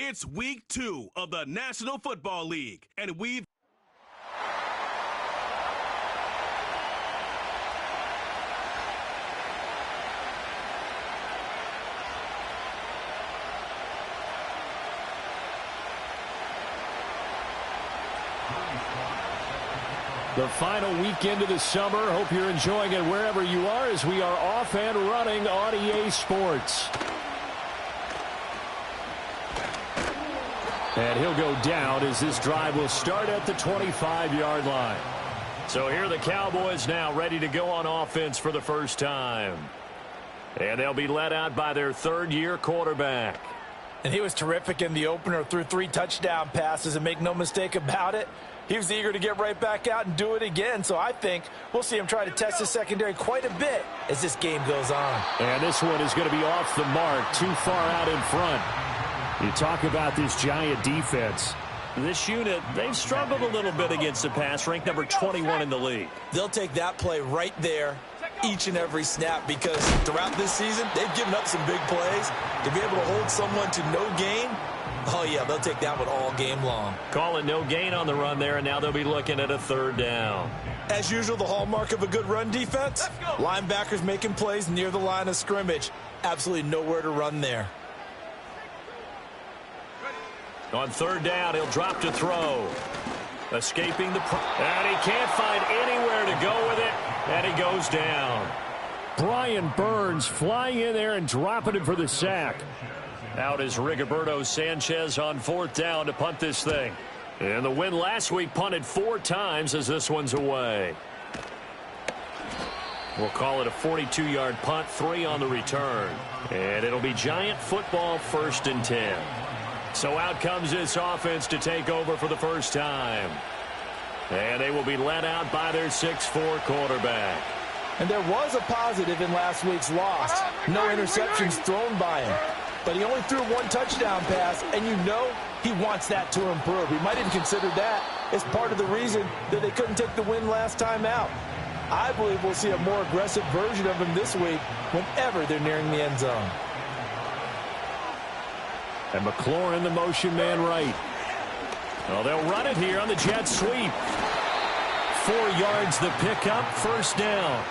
It's week 2 of the National Football League, and we've the final weekend of the summer. Hope you're enjoying it wherever you are as we are off and running on EA Sports. And he'll go down as this drive will start at the 25-yard line. So here are the Cowboys now ready to go on offense for the first time. And they'll be led out by their third-year quarterback. And he was terrific in the opener, threw 3 touchdown passes, and make no mistake about it, he was eager to get right back out and do it again. So I think we'll see him try to test his secondary quite a bit as this game goes on. And this one is going to be off the mark, too far out in front. You talk about this Giant defense. This unit, they've struggled a little bit against the pass, ranked number 21 in the league. They'll take that play right there each and every snap because throughout this season, they've given up some big plays. To be able to hold someone to no gain, oh, yeah, they'll take that one all game long. Calling no gain on the run there, and now they'll be looking at a third down. As usual, the hallmark of a good run defense, linebackers making plays near the line of scrimmage. Absolutely nowhere to run there. On third down, he'll drop to throw. Escaping the... And he can't find anywhere to go with it, and he goes down. Brian Burns flying in there and dropping it for the sack. Out is Rigoberto Sanchez on fourth down to punt this thing. And the win last week punted 4 times as this one's away. We'll call it a 42-yard punt, 3 on the return. And it'll be Giant football, 1st and 10. So out comes this offense to take over for the first time. And they will be led out by their 6'4" quarterback. And there was a positive in last week's loss. No interceptions thrown by him. But he only threw 1 touchdown pass, and you know he wants that to improve. He might even consider that as part of the reason that they couldn't take the win last time out. I believe we'll see a more aggressive version of him this week whenever they're nearing the end zone. And McLaurin, the motion man right. Well, they'll run it here on the jet sweep. 4 yards the pickup, first down.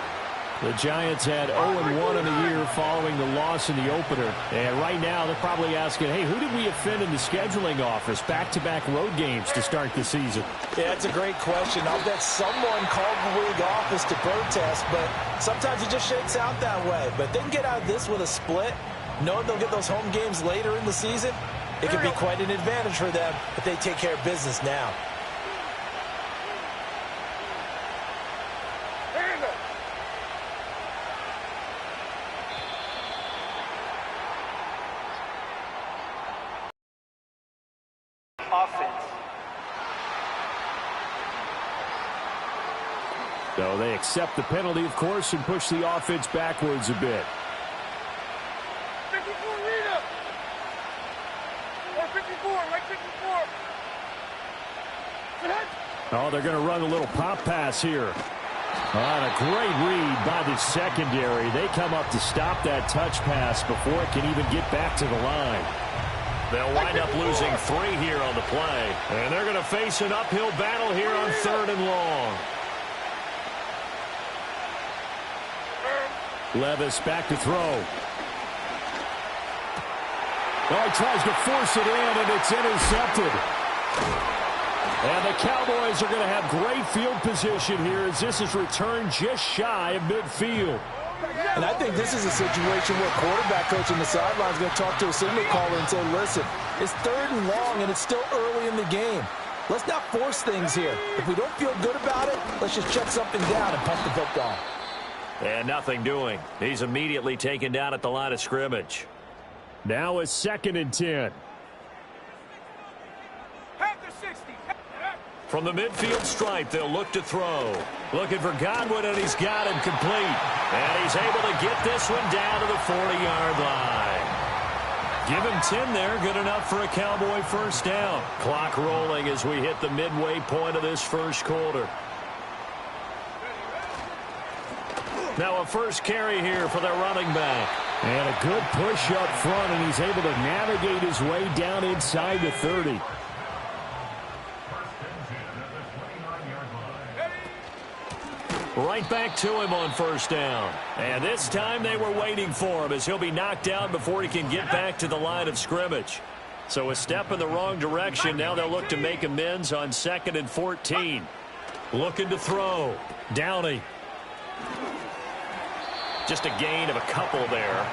The Giants had 0-1 in the year following the loss in the opener. And right now they're probably asking, hey, who did we offend in the scheduling office? Back-to-back road games to start the season. Yeah, that's a great question. I'll bet someone called the league office to protest, but sometimes it just shakes out that way. But they can get out of this with a split. Knowing they'll get those home games later in the season, it could be quite an advantage for them if they take care of business now. Offense. So they accept the penalty, of course, and push the offense backwards a bit. Oh, they're going to run a little pop pass here. And a great read by the secondary. They come up to stop that touch pass before it can even get back to the line. They'll wind up losing 3 here on the play. And they're going to face an uphill battle here on 3rd and long. Levis back to throw. Oh, he tries to force it in, and it's intercepted. And the Cowboys are going to have great field position here as this is returned just shy of midfield. And I think this is a situation where quarterback coach on the sideline is going to talk to a signal caller and say, listen, it's 3rd and long, and it's still early in the game. Let's not force things here. If we don't feel good about it, let's just check something down and pump the football. And nothing doing. He's immediately taken down at the line of scrimmage. Now a 2nd and 10. From the midfield stripe, they'll look to throw. Looking for Godwin, and he's got him complete. And he's able to get this one down to the 40-yard line. Give him 10 there, good enough for a Cowboy first down. Clock rolling as we hit the midway point of this first quarter. Now a first carry here for their running back. And a good push up front, and he's able to navigate his way down inside the 30. Right back to him on first down. And this time they were waiting for him as he'll be knocked down before he can get back to the line of scrimmage. So a step in the wrong direction. Now they'll look to make amends on 2nd and 14. Looking to throw. Downey. Just a gain of a couple there.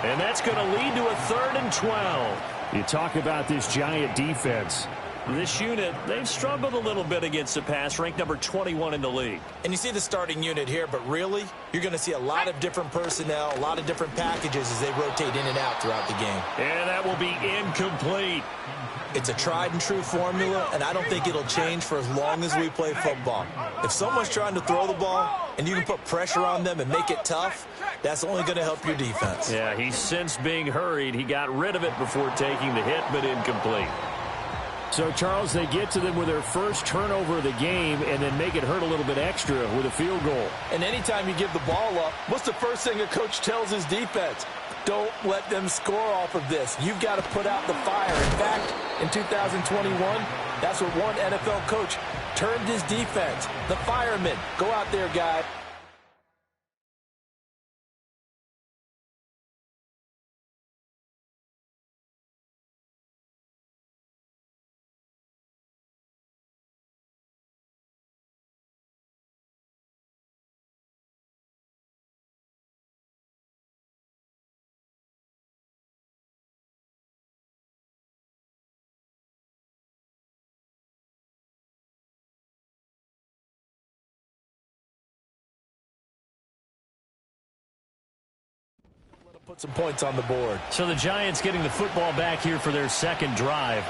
And that's going to lead to a 3rd and 12. You talk about this Giant defense. This unit, they've struggled a little bit against the pass, ranked number 21 in the league. And you see the starting unit here, but really, you're going to see a lot of different personnel, a lot of different packages as they rotate in and out throughout the game. And that will be incomplete. It's a tried and true formula, and I don't think it'll change for as long as we play football. If someone's trying to throw the ball and you can put pressure on them and make it tough, that's only going to help your defense. Yeah, he's since being hurried. He got rid of it before taking the hit, but incomplete. So, Charles, they get to them with their first turnover of the game and then make it hurt a little bit extra with a field goal. And anytime you give the ball up, what's the first thing a coach tells his defense? Don't let them score off of this. You've got to put out the fire. In fact, in 2021, that's what one NFL coach termed his defense. The firemen. Go out there, guys. Put some points on the board. So the Giants getting the football back here for their second drive.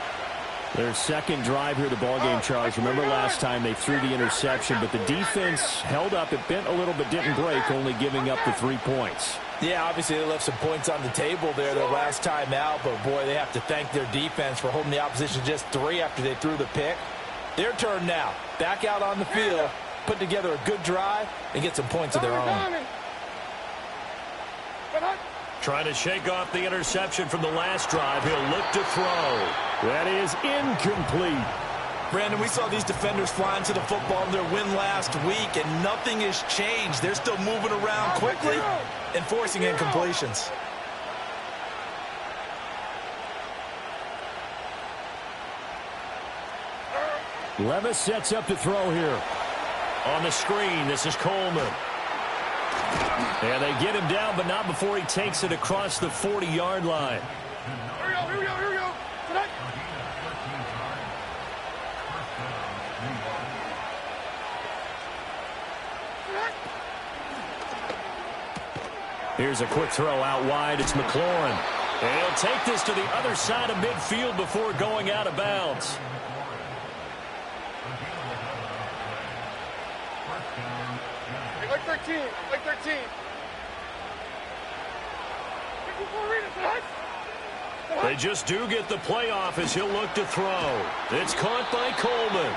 Their second drive here of the ballgame, Charles. Remember last time they threw the interception, but the defense held up. It bent a little but didn't break, only giving up the 3 points. Yeah, obviously they left some points on the table there their last time out, but boy, they have to thank their defense for holding the opposition just 3 after they threw the pick. Their turn now. Back out on the field, put together a good drive, and get some points of their own. Trying to shake off the interception from the last drive. He'll look to throw. That is incomplete. Brandon, we saw these defenders flying to the football in their win last week, and nothing has changed. They're still moving around quickly and forcing incompletions. Levis sets up to throw here. On the screen, this is Coleman. And they get him down, but not before he takes it across the 40-yard line. Here we go. Tonight. Here's a quick throw out wide. It's McLaurin. And he'll take this to the other side of midfield before going out of bounds. Like 13. They just do get the playoff as he'll look to throw. It's caught by Coleman.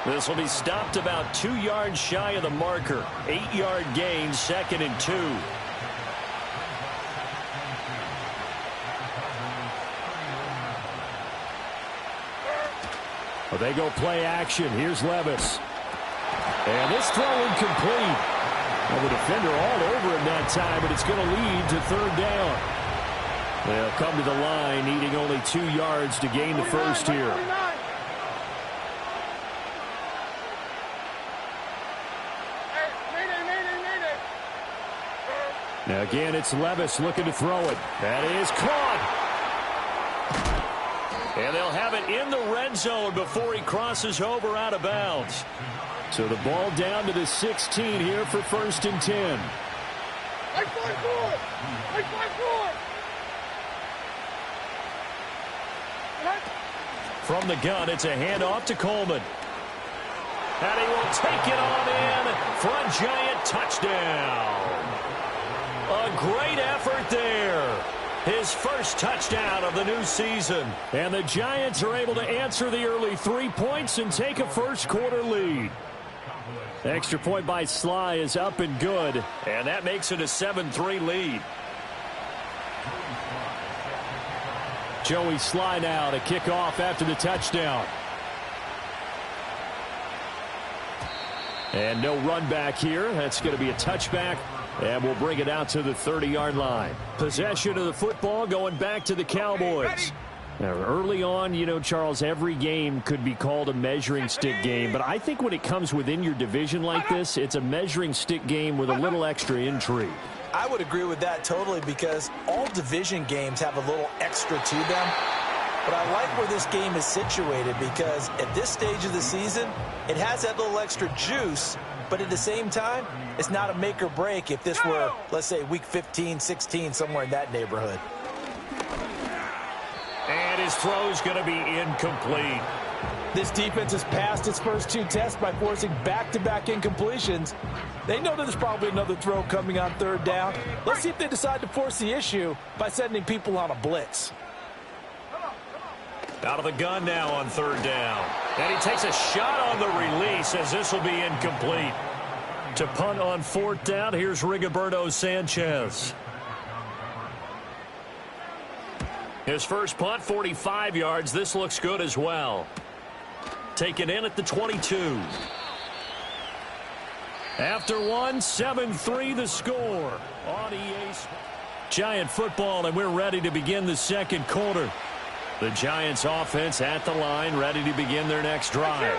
This will be stopped about 2 yards shy of the marker. 8-yard gain, 2nd and 2. Well, they go play action. Here's Levis. And this throw incomplete. Well, the defender all over him that time, but it's going to lead to 3rd down. They'll come to the line, needing only 2 yards to gain the first here. Now again, it's Levis looking to throw it. That is caught. And they'll have it in the red zone before he crosses over out of bounds. So the ball down to the 16 here for 1st and 10. From the gun, it's a handoff to Coleman. And he will take it on in for a Giant touchdown. A great effort there. His first touchdown of the new season. And the Giants are able to answer the early 3 points and take a first-quarter lead. Extra point by Sly is up and good. And that makes it a 7-3 lead. Joey Sly now to kick off after the touchdown. And no run back here. That's going to be a touchback. And we'll bring it out to the 30-yard line. Possession of the football going back to the Cowboys. Now, early on, you know, Charles, every game could be called a measuring stick game. But I think when it comes within your division like this, it's a measuring stick game with a little extra intrigue. I would agree with that totally because all division games have a little extra to them. But I like where this game is situated because at this stage of the season, it has that little extra juice. But at the same time, it's not a make or break if this were, let's say, week 15, 16, somewhere in that neighborhood. And his throw's going to be incomplete. This defense has passed its first two tests by forcing back-to-back incompletions. They know there's probably another throw coming on third down. Let's see if they decide to force the issue by sending people on a blitz. Out of the gun now on third down. And he takes a shot on the release as this will be incomplete. To punt on fourth down, here's Rigoberto Sanchez. His first punt, 45 yards. This looks good as well. Taken in at the 22. After one, 7-3 the score on EA. Giant football, and we're ready to begin the second quarter. The Giants offense at the line, ready to begin their next drive.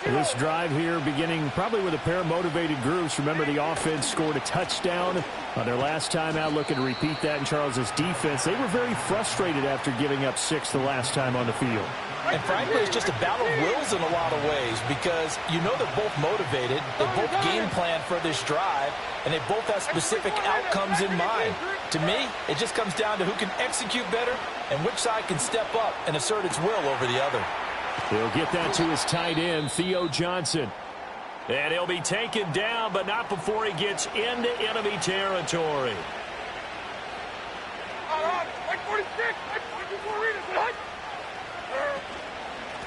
This drive here beginning probably with a pair of motivated groups. Remember, the offense scored a touchdown on their last time out, looking to repeat that in Charles's defense. They were very frustrated after giving up 6 the last time on the field. And frankly, it's just a battle of wills in a lot of ways because you know they're both motivated, they both game plan for this drive, and they both have specific outcomes in mind. To me, it just comes down to who can execute better and which side can step up and assert its will over the other. He'll get that to his tight end, Theo Johnson. And he'll be taken down, but not before he gets into enemy territory.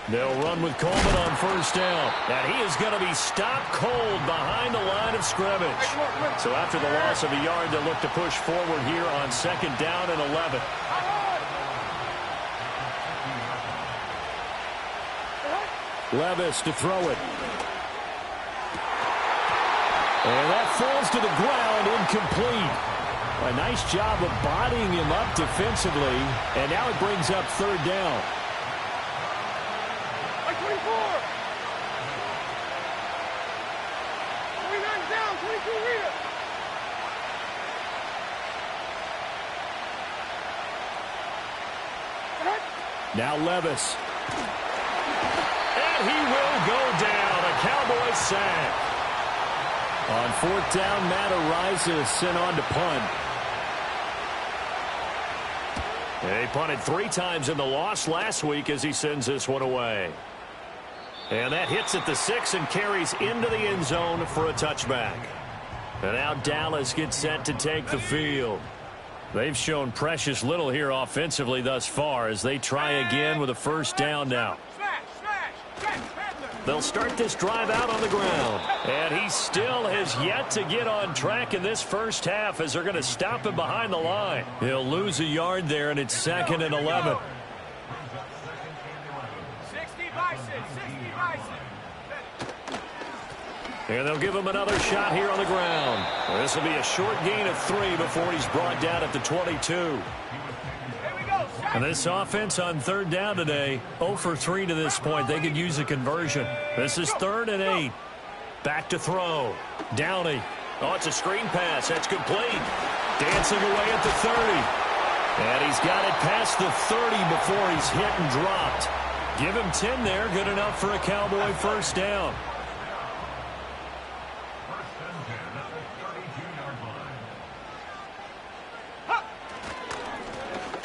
They'll run with Coleman on first down. And he is going to be stopped cold behind the line of scrimmage. So after the loss of a yard, they'll look to push forward here on second down and 11. Levis to throw it. And that falls to the ground, incomplete. A nice job of bodying him up defensively. And now it brings up third down. Now Levis. And he will go down. A Cowboys sack. On fourth down, Matt Araiza is sent on to punt. He punted 3 times in the loss last week as he sends this one away. And that hits at the 6 and carries into the end zone for a touchback. And now Dallas gets set to take the field. They've shown precious little here offensively thus far as they try again with a first down now. They'll start this drive out on the ground. And he still has yet to get on track in this first half as they're going to stop him behind the line. He'll lose a yard there, and it's 2nd and 11. 60 Bison. And they'll give him another shot here on the ground. This will be a short gain of 3 before he's brought down at the 22. And this offense on third down today, 0 for 3 to this point. They could use a conversion. This is 3rd and 8. Back to throw. Downey. Oh, it's a screen pass. That's complete. Dancing away at the 30. And he's got it past the 30 before he's hit and dropped. Give him 10 there. Good enough for a Cowboy first down.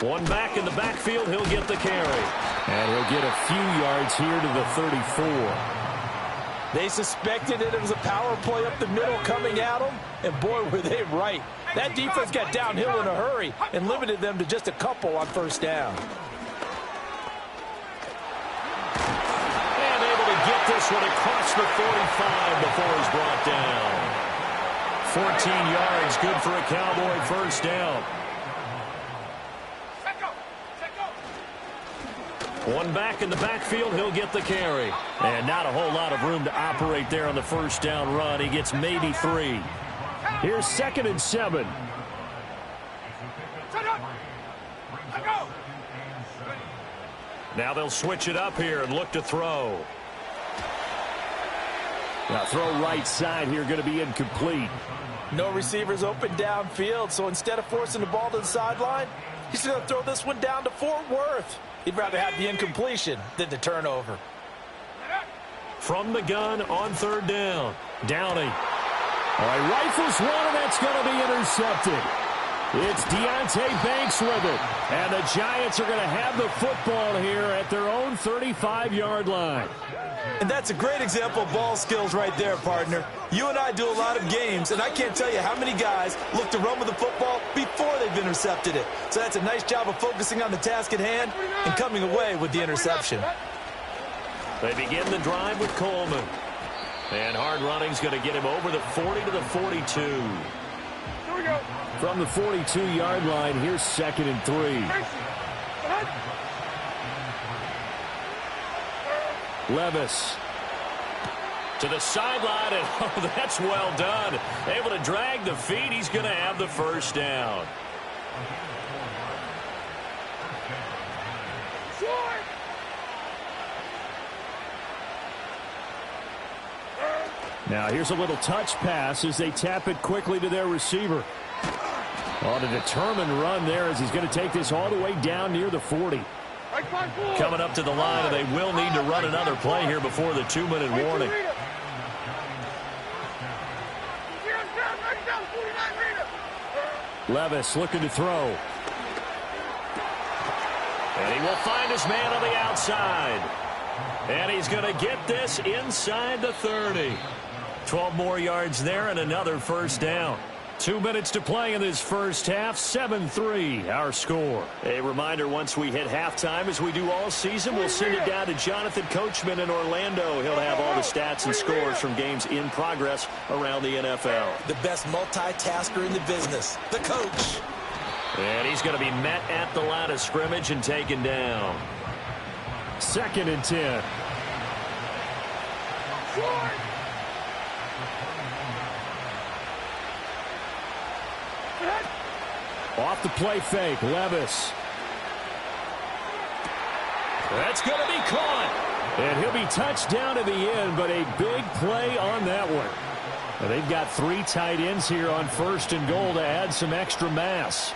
One back in the backfield, he'll get the carry. And he'll get a few yards here to the 34. They suspected it was a power play up the middle coming at them, and boy, were they right. That defense got downhill in a hurry and limited them to just a couple on first down. And able to get this one across the 45 before he's brought down. 14 yards, good for a Cowboy first down. One back in the backfield, he'll get the carry. And not a whole lot of room to operate there on the first down run. He gets maybe 3. Here's 2nd and 7. Now they'll switch it up here and look to throw. Now throw right side here, going to be incomplete. No receivers open downfield, so instead of forcing the ball to the sideline, he's going to throw this one down to Fort Worth. He'd rather have the incompletion than the turnover. From the gun on 3rd down. Downing. All right, rifles one, and that's going to be intercepted. It's Deontay Banks with it. And the Giants are going to have the football here at their own 35-yard line. And that's a great example of ball skills right there, partner. You and I do a lot of games, and I can't tell you how many guys look to run with the football before they've intercepted it. So that's a nice job of focusing on the task at hand and coming away with the interception. They begin the drive with Coleman. And hard running's going to get him over the 40 to the 42. Here we go. From the 42-yard line, here's 2nd and 3. Levis. To the sideline, and oh, that's well done. Able to drag the feet. He's going to have the first down. Now here's a little touch pass as they tap it quickly to their receiver. On a determined run there as he's going to take this all the way down near the 40. Coming up to the line, and they will need to run another play here before the 2-minute warning. Levis looking to throw. And he will find his man on the outside. And he's going to get this inside the 30. 12 more yards there and another first down. 2 minutes to play in this first half. 7-3 our score. A reminder, once we hit halftime, as we do all season, we'll send it down to Jonathan Coachman in Orlando. He'll have all the stats and scores from games in progress around the NFL. The best multitasker in the business, the coach. And he's going to be met at the line of scrimmage and taken down. 2nd and 10. Off the play fake, Levis. That's going to be caught. And he'll be touched down to the end, but a big play on that one. And they've got 3 tight ends here on 1st and goal to add some extra mass.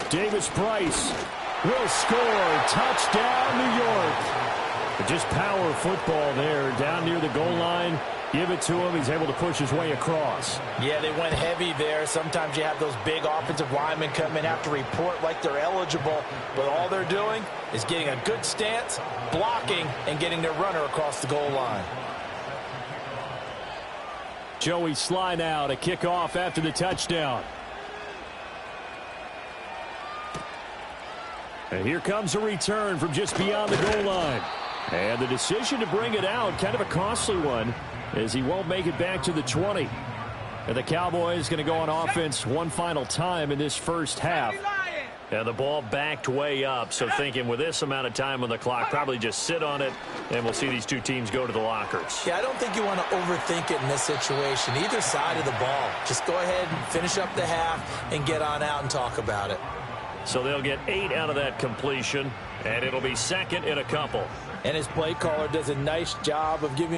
Davis Price will score. Touchdown, New York. But just power football there down near the goal line. Give it to him. He's able to push his way across. Yeah, they went heavy there. Sometimes you have those big offensive linemen come in, have to report like they're eligible. But all they're doing is getting a good stance, blocking, and getting their runner across the goal line. Joey Sly now to kick off after the touchdown. And here comes a return from just beyond the goal line. And the decision to bring it out, kind of a costly one, as he won't make it back to the 20. And the Cowboys going to go on offense one final time in this first half. And the ball backed way up, so thinking with this amount of time on the clock, probably just sit on it, and we'll see these two teams go to the lockers. Yeah, I don't think you want to overthink it in this situation. Either side of the ball. Just go ahead and finish up the half and get on out and talk about it. So they'll get 8 out of that completion, and it'll be 2nd and a couple. And his play caller does a nice job of giving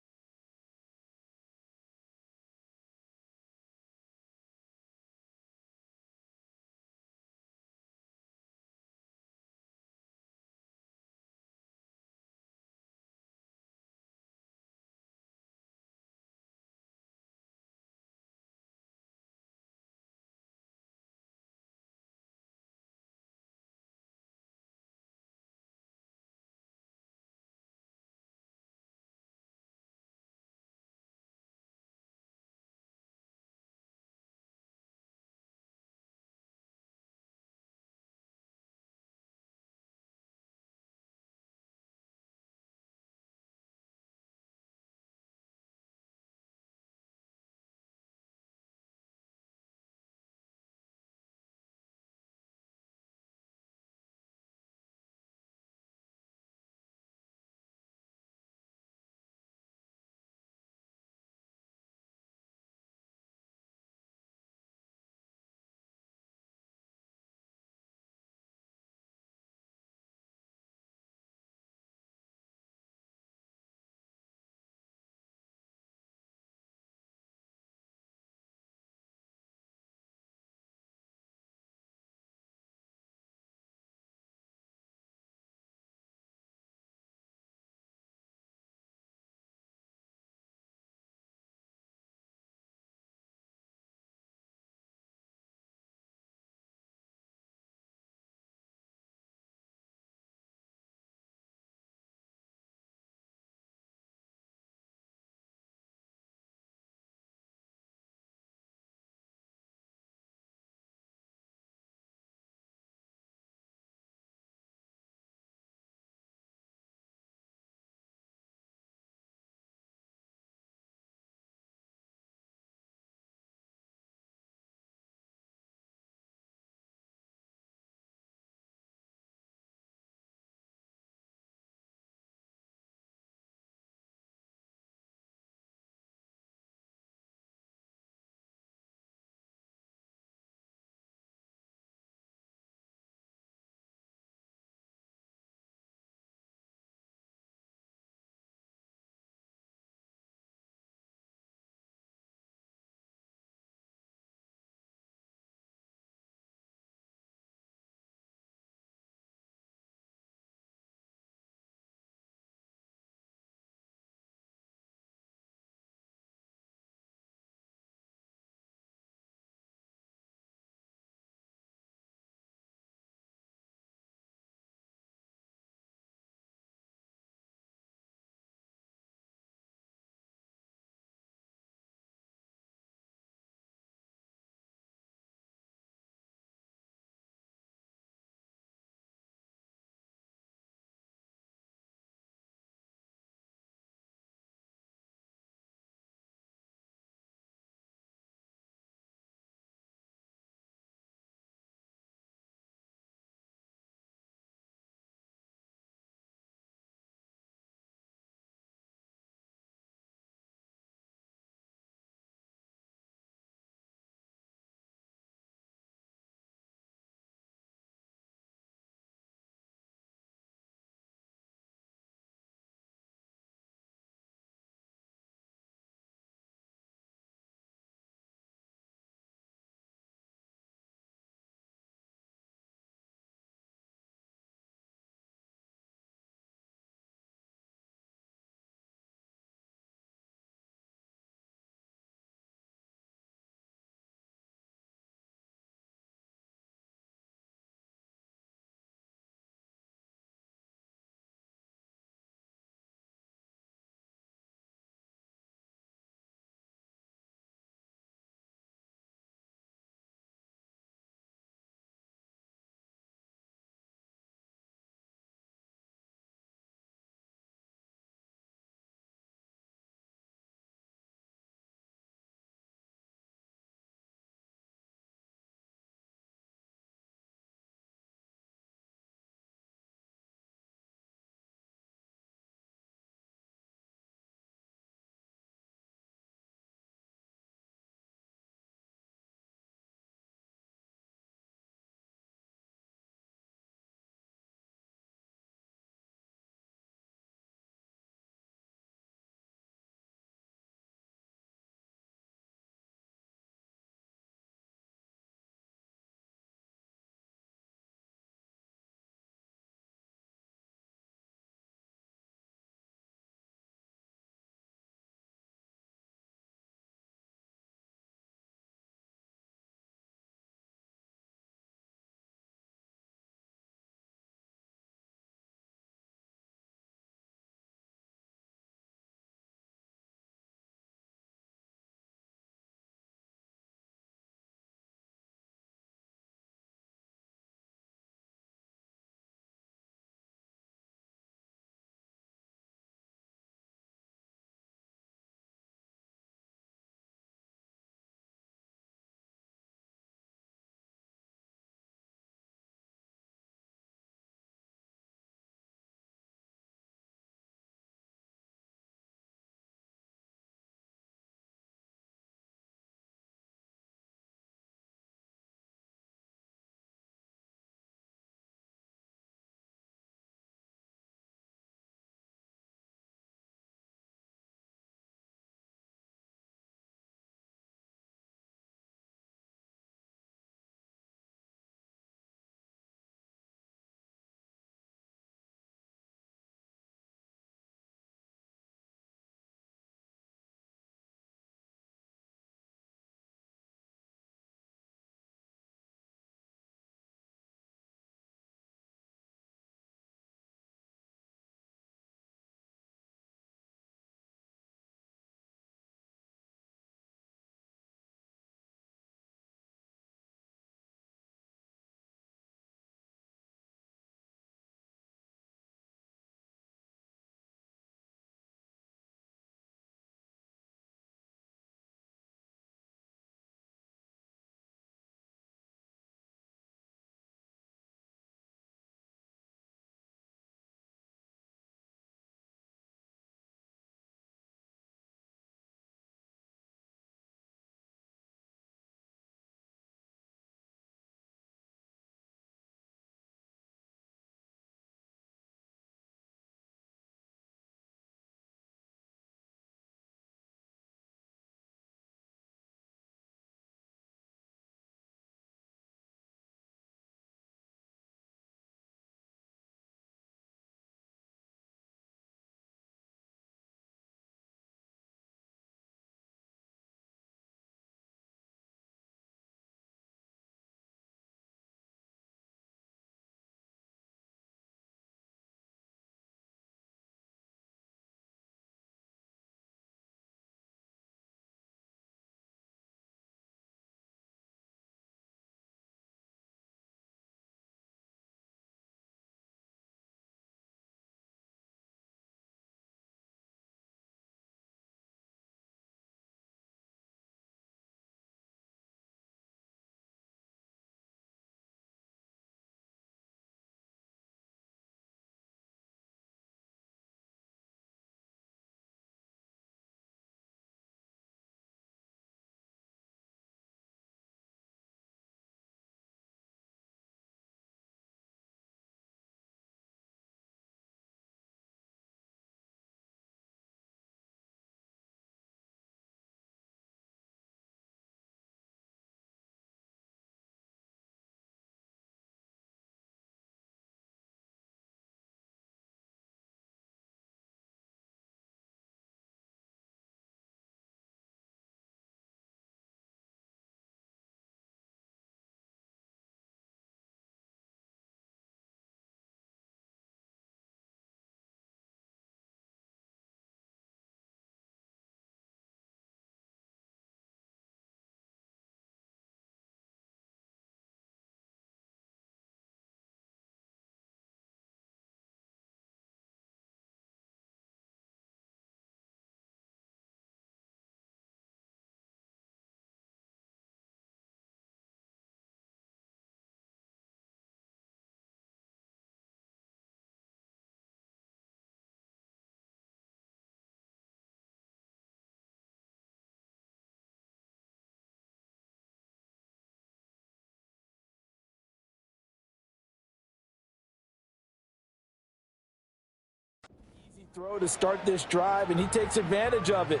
throw to start this drive, and he takes advantage of it.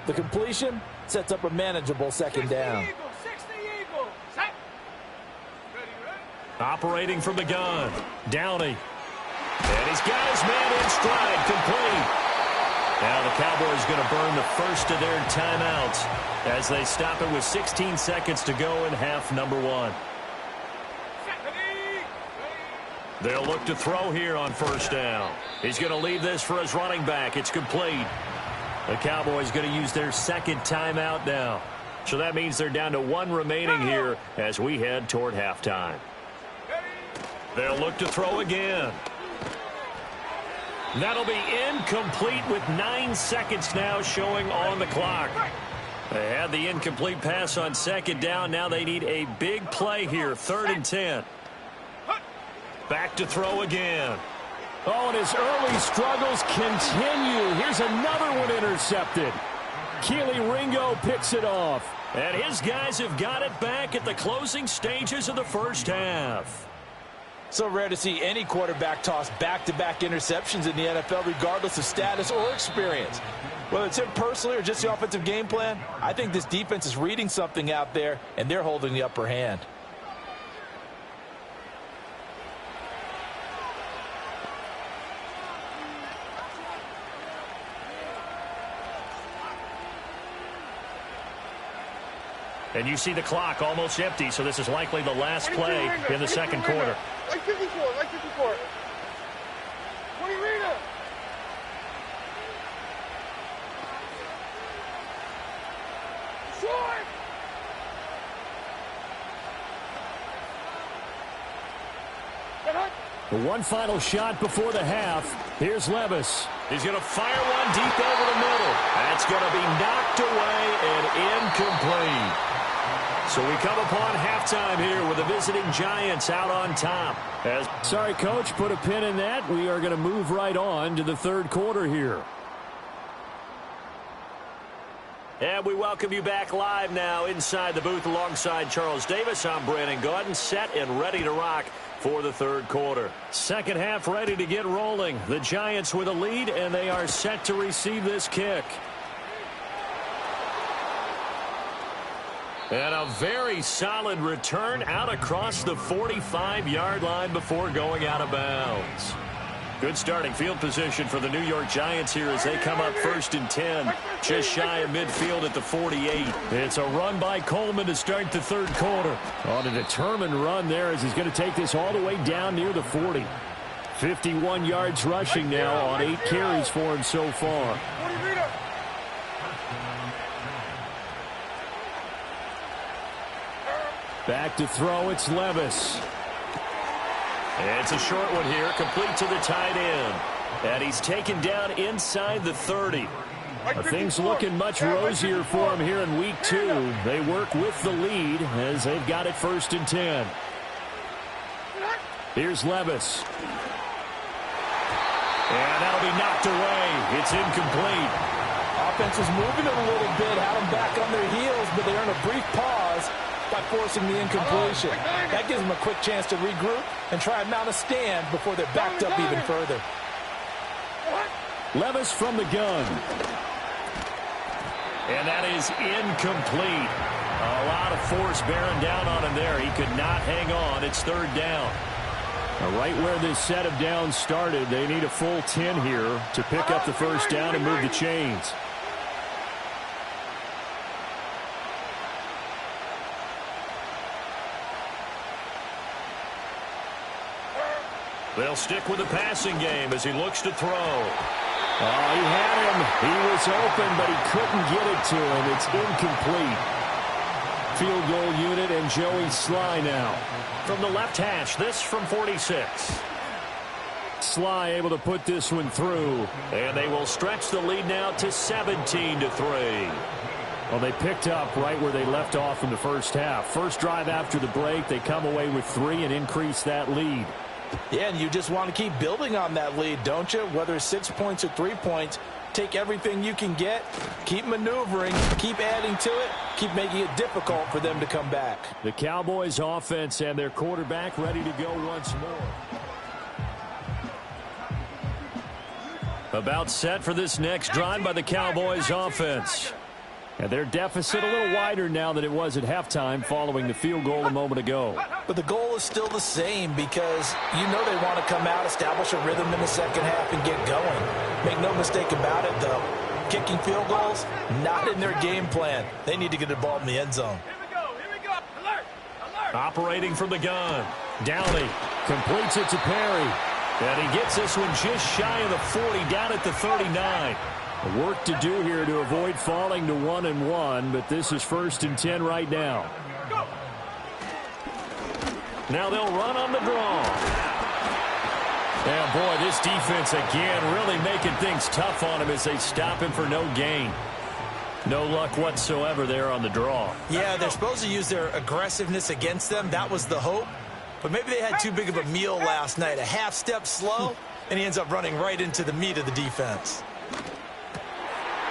The completion sets up a manageable second down. Operating from the gun, Downey. And he's got his man in stride, complete. Now the Cowboys going to burn the first of their timeouts as they stop it with 16 seconds to go in half number 1. They'll look to throw here on first down. He's going to leave this for his running back. It's complete. The Cowboys going to use their second timeout now. So that means they're down to 1 remaining here as we head toward halftime. They'll look to throw again. That'll be incomplete with 9 seconds now showing on the clock. They had the incomplete pass on second down. Now they need a big play here, 3rd and 10. Back to throw again. Oh, and his early struggles continue. Here's another one intercepted. Keely Ringo picks it off. And his guys have got it back at the closing stages of the first half. So rare to see any quarterback toss back-to-back interceptions in the NFL, regardless of status or experience. Whether it's him personally or just the offensive game plan, I think this defense is reading something out there, and they're holding the upper hand. And you see the clock almost empty, so this is likely the last play in the second quarter. Like 54, like 54. 20 Rita. Short. The one final shot before the half. Here's Levis. He's going to fire one deep over the middle. That's going to be knocked away and incomplete. So we come upon halftime here with the visiting Giants out on top. Sorry, Coach, put a pin in that. We are going to move right on to the third quarter here. And we welcome you back live now inside the booth alongside Charles Davis. I'm Brandon Gaudin, set and ready to rock for the third quarter. Second half ready to get rolling. The Giants with a lead, and they are set to receive this kick. And a very solid return out across the 45-yard line before going out of bounds. Good starting field position for the New York Giants here as they come up 1st and 10, just shy of midfield at the 48. It's a run by Coleman to start the third quarter. On a determined run there as he's going to take this all the way down near the 40. 51 yards rushing now on 8 carries for him so far. Back to throw, it's Levis. It's a short one here, complete to the tight end. And he's taken down inside the 30. Things looking much rosier for him here in week 2. They work with the lead as they've got it 1st and 10. Here's Levis. And that'll be knocked away. It's incomplete. Offense was moving it a little bit, had them back on their heels, but they earned a brief pause by forcing the incompletion. That gives them a quick chance to regroup and try and mount a stand before they're backed up even further. Levis from the gun. And that is incomplete. A lot of force bearing down on him there. He could not hang on. It's 3rd down. Right where this set of downs started, they need a full 10 here to pick up the first down and move the chains. They'll stick with the passing game as he looks to throw. Oh, he had him. He was open, but he couldn't get it to him. It's incomplete. Field goal unit and Joey Sly now. From the left hash, this from 46. Sly able to put this one through. And they will stretch the lead now to 17-3. Well, they picked up right where they left off in the first half. First drive after the break, they come away with 3 and increase that lead. Yeah, and you just want to keep building on that lead, don't you? Whether it's 6 points or 3 points, take everything you can get, keep maneuvering, keep adding to it, keep making it difficult for them to come back. The Cowboys offense and their quarterback ready to go once more. About set for this next drive by the Cowboys offense. And their deficit a little wider now than it was at halftime following the field goal a moment ago. But the goal is still the same because you know they want to come out, establish a rhythm in the second half, and get going. Make no mistake about it, though. Kicking field goals, not in their game plan. They need to get the ball in the end zone. Here we go. Alert. Operating from the gun. Downey completes it to Perry. And he gets this one just shy of the 40, down at the 39. Work to do here to avoid falling to 1-1, but this is 1st and 10 right now. Now they'll run on the draw. And boy, this defense again really making things tough on him as they stop him for no gain. No luck whatsoever there on the draw. Yeah, they're supposed to use their aggressiveness against them. That was the hope. But maybe they had too big of a meal last night. A half step slow, and he ends up running right into the meat of the defense.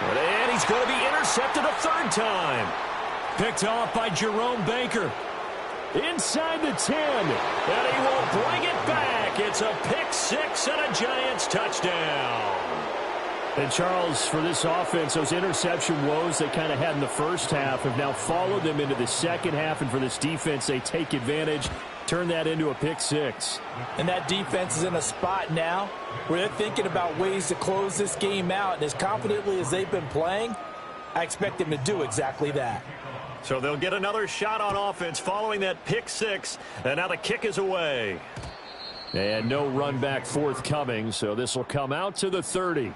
And he's going to be intercepted a third time. Picked off by Jerome Baker. Inside the 10. And he will bring it back. It's a pick six and a Giants touchdown. And Charles, for this offense, those interception woes they kind of had in the first half have now followed them into the second half. And for this defense, they take advantage, turn that into a pick six. And that defense is in a spot now where they're thinking about ways to close this game out. And as confidently as they've been playing, I expect them to do exactly that. So they'll get another shot on offense following that pick six. And now the kick is away. And no run back forthcoming, so this will come out to the 30.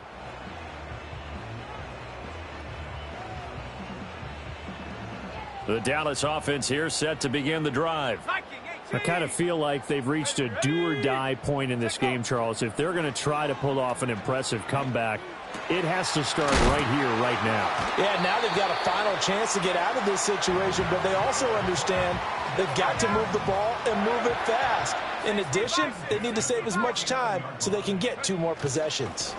The Dallas offense here set to begin the drive. I kind of feel like they've reached a do-or-die point in this game, Charles. If they're going to try to pull off an impressive comeback, it has to start right here, right now. Yeah, now they've got a final chance to get out of this situation, but they also understand they've got to move the ball and move it fast. In addition, they need to save as much time so they can get 2 more possessions.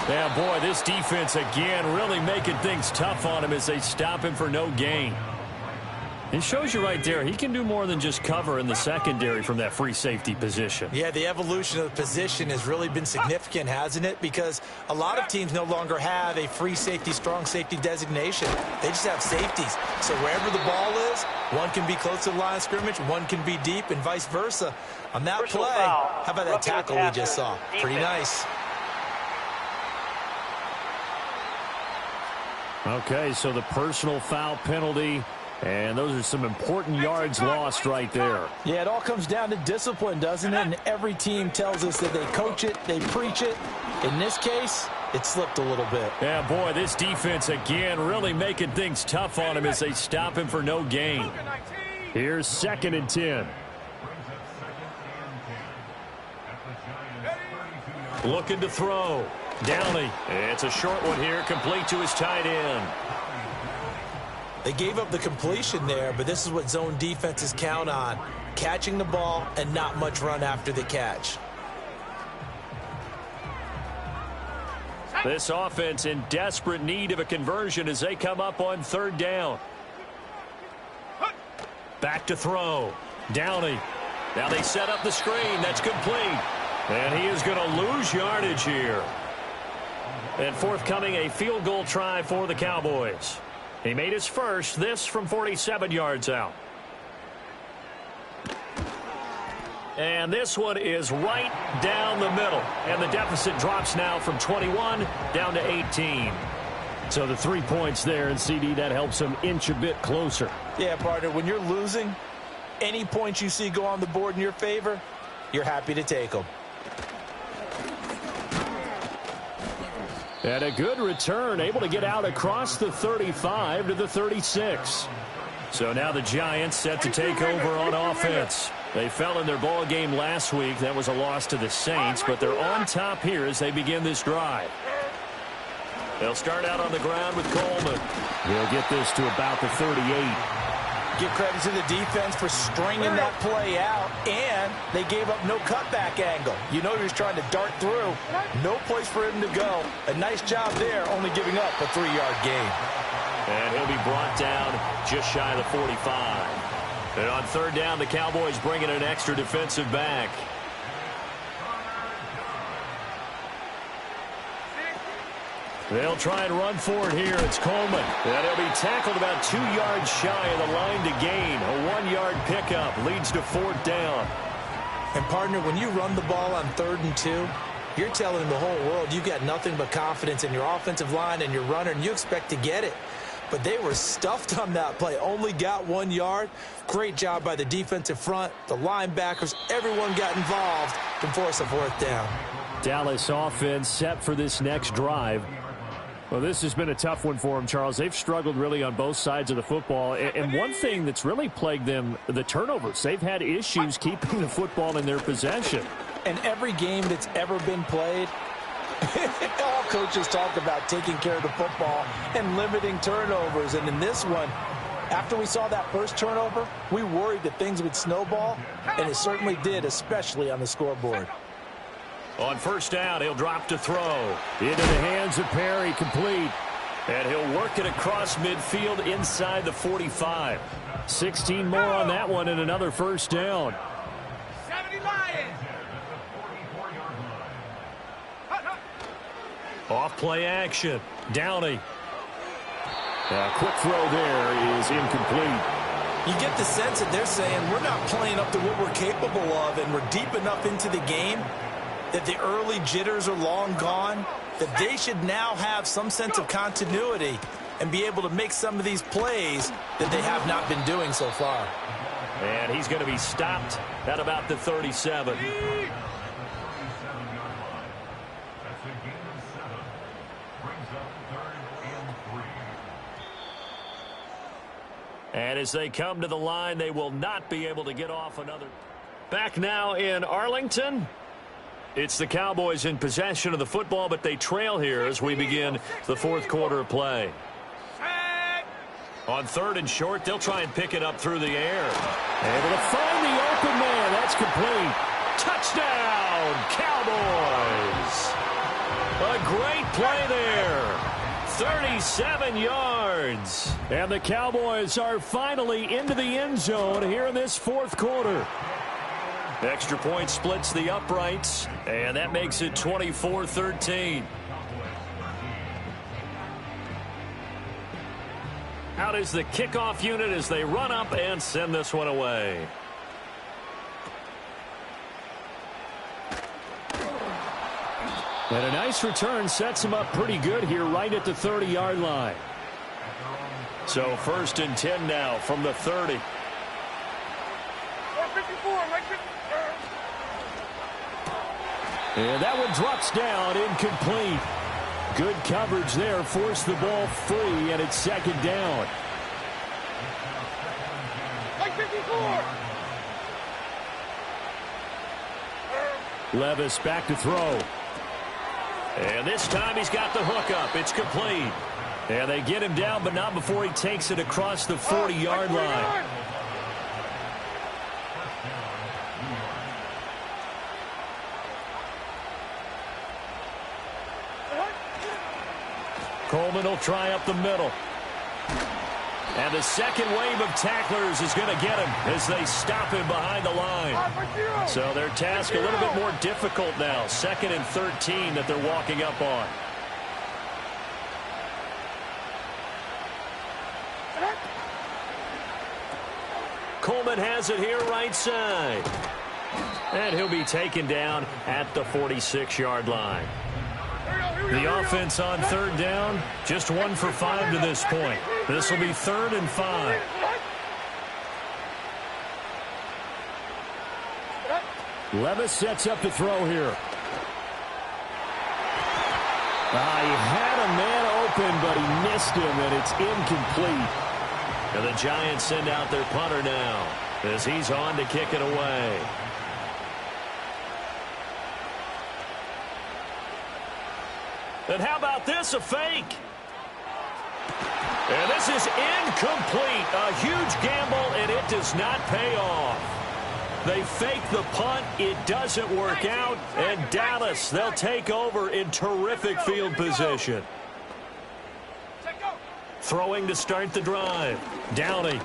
Yeah, boy, this defense again really making things tough on him as they stop him for no gain. It shows you right there, he can do more than just cover in the secondary from that free safety position. Yeah, the evolution of the position has really been significant, hasn't it? Because a lot of teams no longer have a free safety, strong safety designation. They just have safeties. So wherever the ball is, one can be close to the line of scrimmage, one can be deep, and vice versa. On that play, how about that tackle we just saw? Pretty nice. Okay, so the personal foul penalty, and those are some important yards lost right there. Yeah, it all comes down to discipline, doesn't it? And every team tells us that they coach it, they preach it. In this case, it slipped a little bit. Yeah, boy, this defense again really making things tough on him as they stop him for no gain. Here's 2nd and 10. Looking to throw. Downey. It's a short one here, complete to his tight end. They gave up the completion there, but this is what zone defenses count on. Catching the ball and not much run after the catch. This offense in desperate need of a conversion as they come up on 3rd down. Back to throw. Downey. Now they set up the screen. That's complete. And he is going to lose yardage here. And forthcoming a field goal try for the Cowboys. He made his first, this from 47 yards out. And this one is right down the middle. And the deficit drops now from 21 down to 18. So the 3 points there, and CD, that helps him inch a bit closer. Yeah, partner, when you're losing, any points you see go on the board in your favor, you're happy to take them. And a good return, able to get out across the 35 to the 36. So now the Giants set to take over on offense. They fell in their ball game last week. That was a loss to the Saints, but they're on top here as they begin this drive. They'll start out on the ground with Coleman. He'll get this to about the 38. Give credit to the defense for stringing that play out, and they gave up no cutback angle. You know he was trying to dart through. No place for him to go. A nice job there, only giving up a 3-yard gain. And he'll be brought down just shy of the 45. And on 3rd down, the Cowboys bringing an extra defensive back. They'll try and run for it here. It's Coleman. And he'll be tackled about 2 yards shy of the line to gain. A 1-yard pickup leads to 4th down. And, partner, when you run the ball on 3rd and 2, you're telling the whole world you got nothing but confidence in your offensive line and your runner, and you expect to get it. But they were stuffed on that play. Only got 1 yard. Great job by the defensive front. The linebackers, everyone got involved to force a 4th down. Dallas offense set for this next drive. Well, this has been a tough one for them, Charles. They've struggled really on both sides of the football. And one thing that's really plagued them, the turnovers. They've had issues keeping the football in their possession. And every game that's ever been played, all coaches talk about taking care of the football and limiting turnovers. And in this one, after we saw that first turnover, we worried that things would snowball, and it certainly did, especially on the scoreboard. On 1st down, he'll drop to throw. Into the hands of Perry, complete. And he'll work it across midfield inside the 45. 16 more on that one and another 1st down. 70 Lions. Off play action. Downey. A quick throw there is incomplete. You get the sense that they're saying we're not playing up to what we're capable of, and we're deep enough into the game that the early jitters are long gone, that they should now have some sense of continuity and be able to make some of these plays that they have not been doing so far. And he's going to be stopped at about the 37. And as they come to the line, they will not be able to get off another. Back now in Arlington. It's the Cowboys in possession of the football, but they trail here as we begin the 4th quarter of play. On 3rd and short, they'll try and pick it up through the air. Able to find the open man. That's complete. Touchdown, Cowboys. A great play there. 37 yards. And the Cowboys are finally into the end zone here in this 4th quarter. Extra point splits the uprights, and that makes it 24-13. Out is the kickoff unit as they run up and send this one away. And a nice return sets him up pretty good here right at the 30-yard line. So 1st and 10 now from the 30. 54, and that one drops down, incomplete. Good coverage there, forced the ball free, and it's 2nd down. 54. Levis back to throw. And this time he's got the hook up. It's complete. And they get him down, but not before he takes it across the 40-yard line. Coleman will try up the middle. And the second wave of tacklers is going to get him as they stop him behind the line. So their task a little bit more difficult now. 2nd and 13 that they're walking up on. Coleman has it here right side. And he'll be taken down at the 46-yard line. The offense on 3rd down, just 1 for 5 to this point. This will be 3rd and 5. Levis sets up to throw here. He had a man open, but he missed him, and it's incomplete. And the Giants send out their punter now as he's on to kick it away. And how about this, a fake? And this is incomplete. A huge gamble, and it does not pay off. They fake the punt. It doesn't work out. And Dallas, they'll take over in terrific field position. Throwing to start the drive. Downey.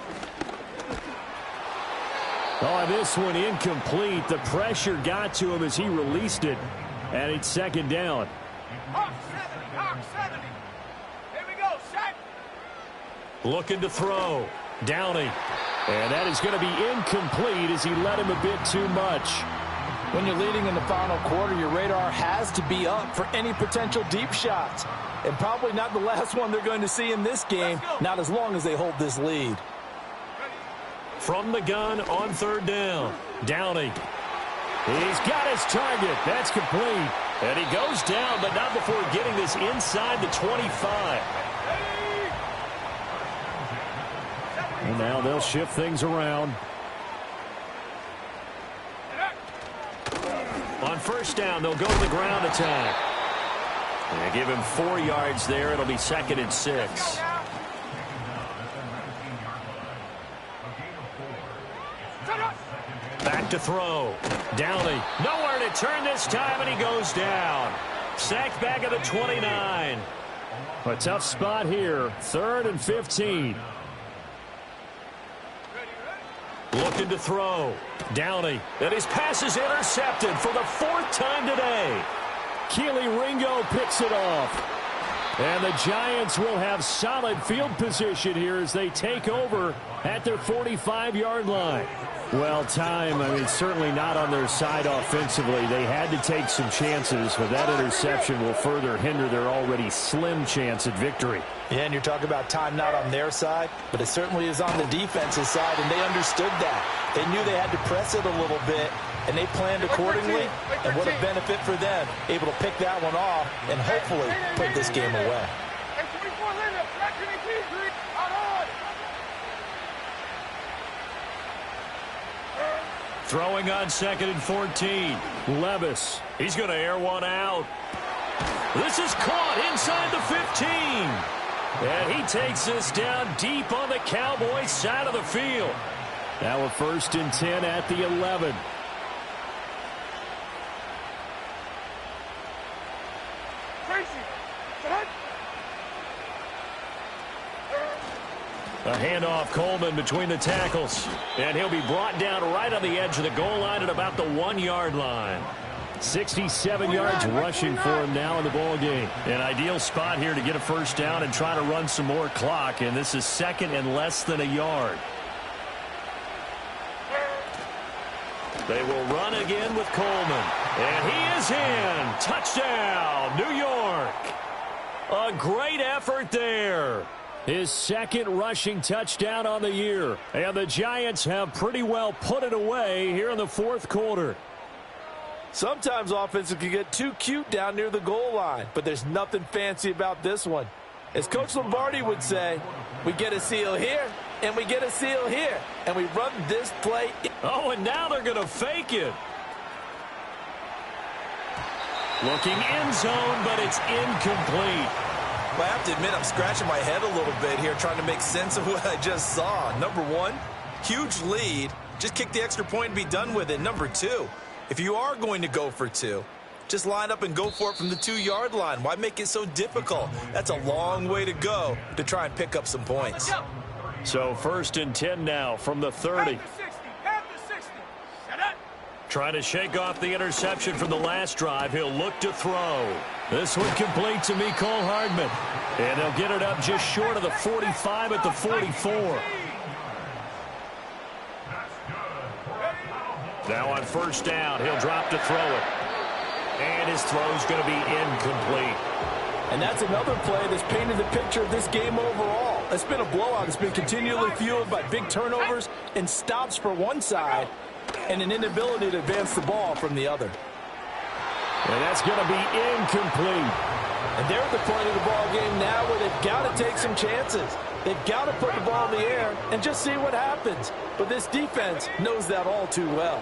This one incomplete. The pressure got to him as he released it. And it's 2nd down. Hawk 70. Here we go, set. Looking to throw. Downey. And that is going to be incomplete as he led him a bit too much. When you're leading in the final quarter, your radar has to be up for any potential deep shots. And probably not the last one they're going to see in this game, not as long as they hold this lead. From the gun on third down. Downey. He's got his target. That's complete. And he goes down, but not before getting this inside the 25. And now they'll shift things around. On first down, they'll go to the ground attack. They give him 4 yards there. It'll be 2nd and 6. Back to throw. Downey. Nowhere to turn this time, and he goes down. Sacked back at the 29. A tough spot here. 3rd and 15. Looking to throw. Downey. And his pass is intercepted for the 4th time today. Keely Ringo picks it off. And the Giants will have solid field position here as they take over at their 45-yard line. Well, certainly not on their side offensively. They had to take some chances, but that interception will further hinder their already slim chance at victory. Yeah, and you're talking about time not on their side, but it certainly is on the defensive side, and they understood that. They knew they had to press it a little bit, and they planned accordingly, and what a benefit for them, able to pick that one off and hopefully put this game away. Throwing on 2nd and 14. Levis. He's going to air one out. This is caught inside the 15. And he takes this down deep on the Cowboys side of the field. Now a 1st and 10 at the 11. A handoff, Coleman between the tackles. And he'll be brought down right on the edge of the goal line at about the 1-yard line. 67 yards rushing for him now in the ball game. An ideal spot here to get a first down and try to run some more clock. And this is 2nd and less than a yard. They will run again with Coleman. And he is in. Touchdown, New York. A great effort there. His 2nd rushing touchdown on the year. And the Giants have pretty well put it away here in the 4th quarter. Sometimes offenses can get too cute down near the goal line, but there's nothing fancy about this one. As Coach Lombardi would say, we get a seal here, and we get a seal here, and we run this play. Oh, and now they're going to fake it. Looking end zone, but it's incomplete. Well, I have to admit, I'm scratching my head a little bit here trying to make sense of what I just saw. Number 1, huge lead. Just kick the extra point and be done with it. Number 2, if you are going to go for 2, just line up and go for it from the 2-yard line. Why make it so difficult? That's a long way to go to try and pick up some points. So 1st and 10 now from the 30. Trying to shake off the interception from the last drive. He'll look to throw. This one complete to Mecole Hardman. And they'll get it up just short of the 45 at the 44. Now on first down, he'll drop to throw it. And his throw's going to be incomplete. And that's another play that's painted the picture of this game overall. It's been a blowout. It's been continually fueled by big turnovers and stops for one side and an inability to advance the ball from the other. And that's going to be incomplete. And they're at the point of the ball game now where they've got to take some chances. They've got to put the ball in the air and just see what happens. But this defense knows that all too well.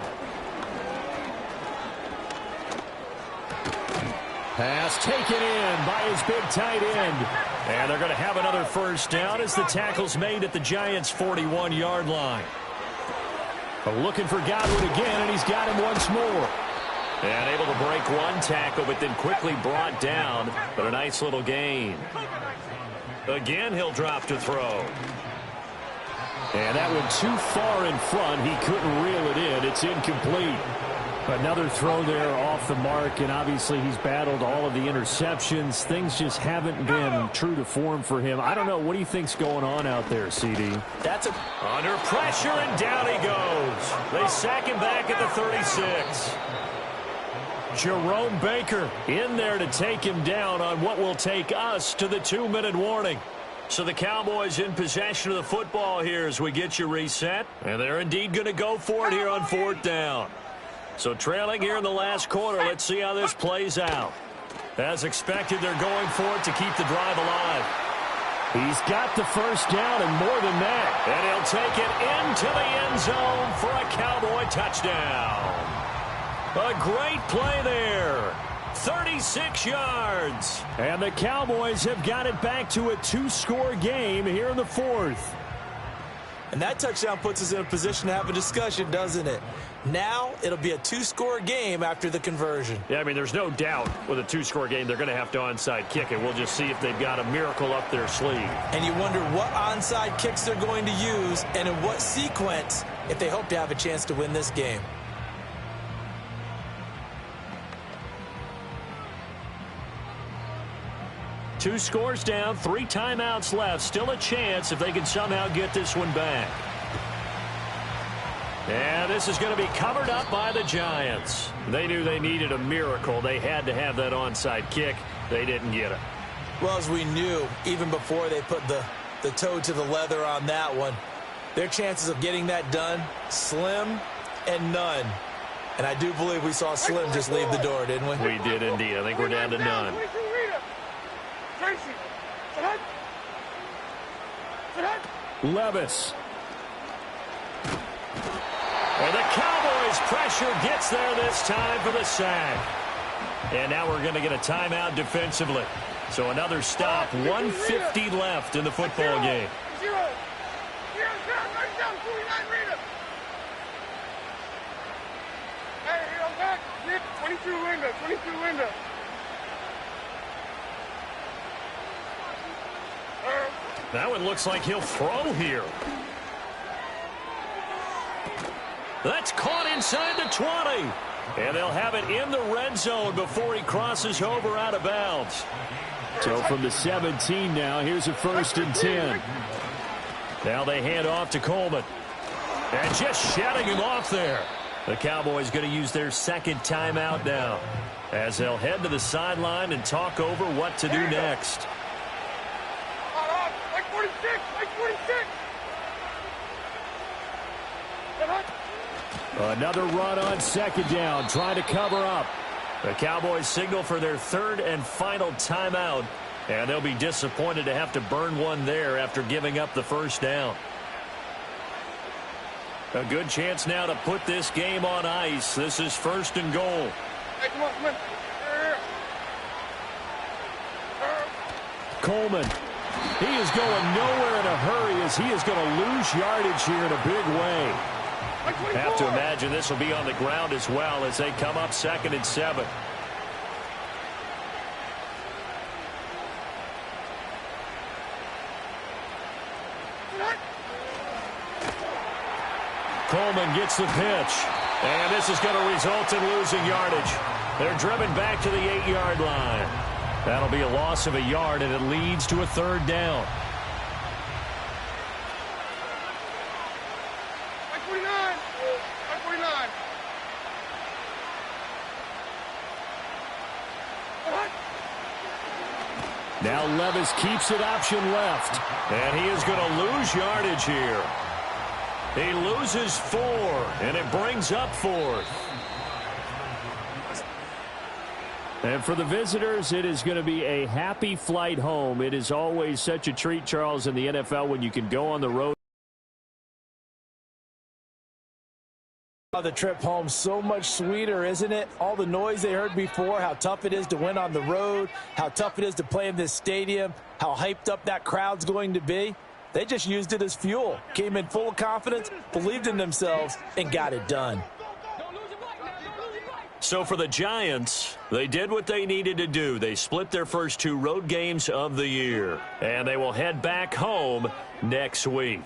Pass taken in by his big tight end. And they're going to have another first down as the tackle's made at the Giants' 41-yard line. But looking for Godwin again, and he's got him once more. And able to break one tackle, but then quickly brought down. But a nice little gain. Again, he'll drop to throw. And that went too far in front. He couldn't reel it in. It's incomplete. Another throw there off the mark, and obviously he's battled all of the interceptions. Things just haven't been true to form for him. I don't know. What do you think's going on out there, CD? That's under pressure, and down he goes. They sack him back at the 36. Jerome Baker in there to take him down on what will take us to the 2-minute warning. So the Cowboys in possession of the football here as we get you reset. And they're indeed going to go for it here on 4th down. So trailing here in the last quarter, let's see how this plays out. As expected, they're going for it to keep the drive alive. He's got the first down and more than that. And he'll take it into the end zone for a Cowboy touchdown. A great play there. 36 yards. And the Cowboys have got it back to a 2-score game here in the 4th. And that touchdown puts us in a position to have a discussion, doesn't it? Now it'll be a 2-score game after the conversion. Yeah, I mean, there's no doubt with a 2-score game they're going to have to onside kick it. We'll just see if they've got a miracle up their sleeve. And you wonder what onside kicks they're going to use and in what sequence if they hope to have a chance to win this game. Two scores down, 3 timeouts left. Still a chance if they can somehow get this one back. And this is going to be covered up by the Giants. They knew they needed a miracle. They had to have that onside kick. They didn't get it. Well, as we knew, even before they put the toe to the leather on that one, their chances of getting that done, slim and none. And I do believe we saw Slim just leave the door, didn't we? We did indeed. I think we're down to none. Levis. And the Cowboys pressure gets there this time for the sack. And now we're going to get a timeout defensively. So another stop, 1:50 left in the football game. Hey, 22 window. That one looks like he'll throw here. That's caught inside the 20. And they'll have it in the red zone before he crosses over out of bounds. So from the 17 now, here's a 1st and 10. Now they hand off to Coleman. And just shutting him off there. The Cowboys going to use their 2nd timeout now, as they'll head to the sideline and talk over what to do next. Like 46. Another run on 2nd down, trying to cover up. The Cowboys signal for their 3rd and final timeout, and they'll be disappointed to have to burn one there after giving up the 1st down. A good chance now to put this game on ice. This is 1st and goal. Hey, come on. Coleman. He is going nowhere in a hurry as he is going to lose yardage here in a big way. Have to imagine this will be on the ground as well as they come up 2nd and 7. Coleman gets the pitch. And this is going to result in losing yardage. They're driven back to the 8-yard line. That'll be a loss of a yard, and it leads to a 3rd down. Now Levis keeps it option left. And he is going to lose yardage here. He loses 4, and it brings up 4th. And for the visitors, it is going to be a happy flight home. It is always such a treat, Charles, in the NFL when you can go on the road. The trip home so much sweeter, isn't it? All the noise they heard before, how tough it is to win on the road, how tough it is to play in this stadium, how hyped up that crowd's going to be. They just used it as fuel, came in full of confidence, believed in themselves, and got it done. So for the Giants, they did what they needed to do. They split their first 2 road games of the year, and they will head back home next week.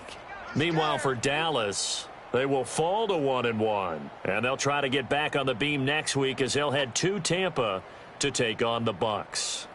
Meanwhile, for Dallas, they will fall to 1-1. And they'll try to get back on the beam next week as they'll head to Tampa to take on the Bucs.